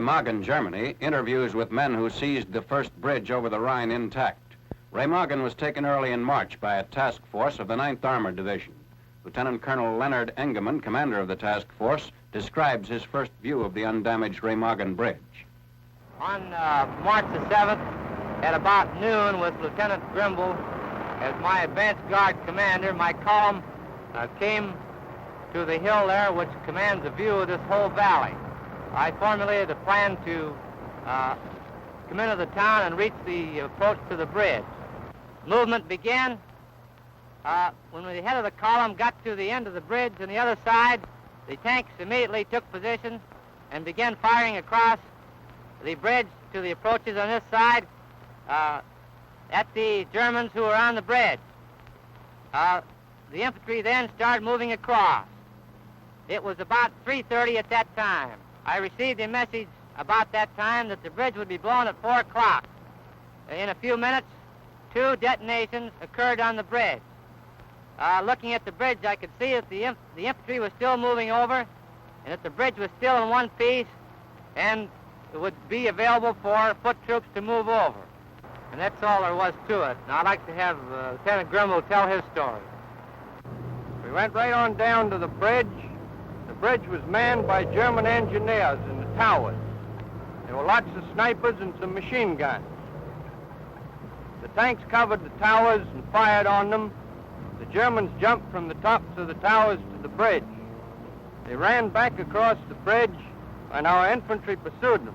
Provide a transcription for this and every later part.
Remagen, Germany, interviews with men who seized the first bridge over the Rhine intact. Remagen was taken early in March by a task force of the 9th Armored Division. Lieutenant Colonel Leonard Engemann, commander of the task force, describes his first view of the undamaged Remagen Bridge. On March the 7th, at about noon, with Lieutenant Grimble as my advance guard commander, my column came to the hill there, which commands a view of this whole valley. I formulated a plan to come into the town and reach the approach to the bridge. Movement began. When the head of the column got to the end of the bridge on the other side, the tanks immediately took position and began firing across the bridge to the approaches on this side at the Germans who were on the bridge. The infantry then started moving across. It was about 3:30 at that time. I received a message about that time that the bridge would be blown at 4 o'clock. In a few minutes, 2 detonations occurred on the bridge. Looking at the bridge, I could see that the infantry was still moving over and that the bridge was still in one piece and it would be available for foot troops to move over. And that's all there was to it. Now I'd like to have Lieutenant Grimble tell his story. We went right on down to the bridge. The bridge was manned by German engineers in the towers. There were lots of snipers and some machine guns. The tanks covered the towers and fired on them. The Germans jumped from the tops of the towers to the bridge. They ran back across the bridge, and our infantry pursued them.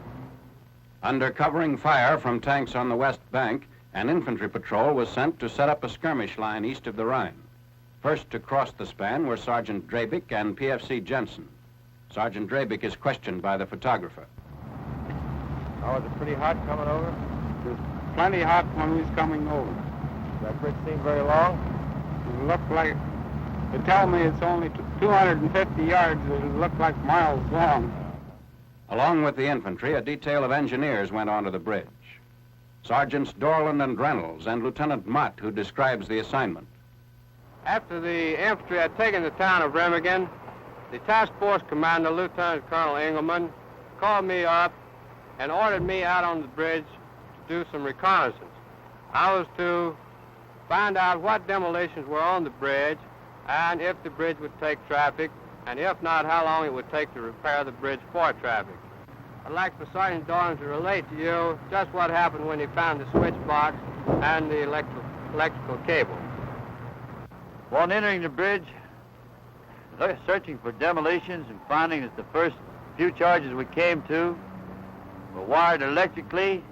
Under covering fire from tanks on the west bank, an infantry patrol was sent to set up a skirmish line east of the Rhine. First to cross the span were Sergeant Drabik and PFC Jensen. Sergeant Drabik is questioned by the photographer. Oh, was it pretty hot coming over? It was plenty hot when we was coming over. That bridge seemed very long. It looked like, they tell me it's only 250 yards. It looked like miles long. Along with the infantry, a detail of engineers went onto the bridge. Sergeants Dorland and Reynolds and Lieutenant Mott, who describes the assignment. After the infantry had taken the town of Remagen, the task force commander, Lieutenant Colonel Engelmann, called me up and ordered me out on the bridge to do some reconnaissance. I was to find out what demolitions were on the bridge and if the bridge would take traffic, and if not, how long it would take to repair the bridge for traffic. I'd like for Sergeant Dorland to relate to you just what happened when he found the switch box and the electrical cable. On entering the bridge, searching for demolitions and finding that the first few charges we came to were wired electrically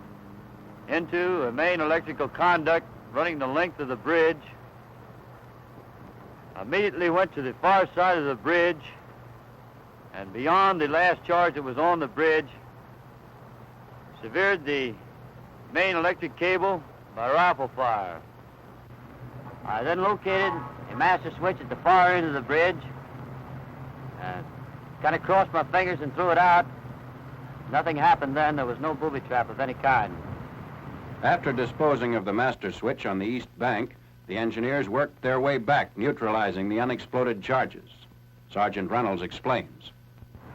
into a main electrical conduct running the length of the bridge. I immediately went to the far side of the bridge, and beyond the last charge that was on the bridge, severed the main electric cable by rifle fire. I then located a master switch at the far end of the bridge and kind of crossed my fingers and threw it out. Nothing happened then. There was no booby trap of any kind. After disposing of the master switch on the east bank, the engineers worked their way back, neutralizing the unexploded charges. Sergeant Reynolds explains.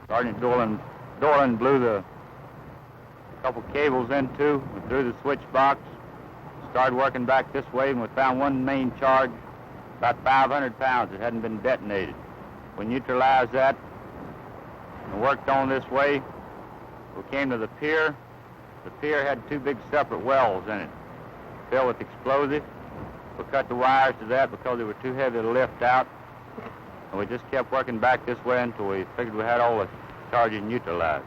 Sergeant Dolan blew the couple cables into and through the switch box. Started working back this way, and we found one main charge, about 500 pounds, that hadn't been detonated. We neutralized that and worked on this way. We came to the pier. The pier had 2 big separate wells in it, filled with explosive. We cut the wires to that because they were too heavy to lift out. And we just kept working back this way until we figured we had all the charges neutralized.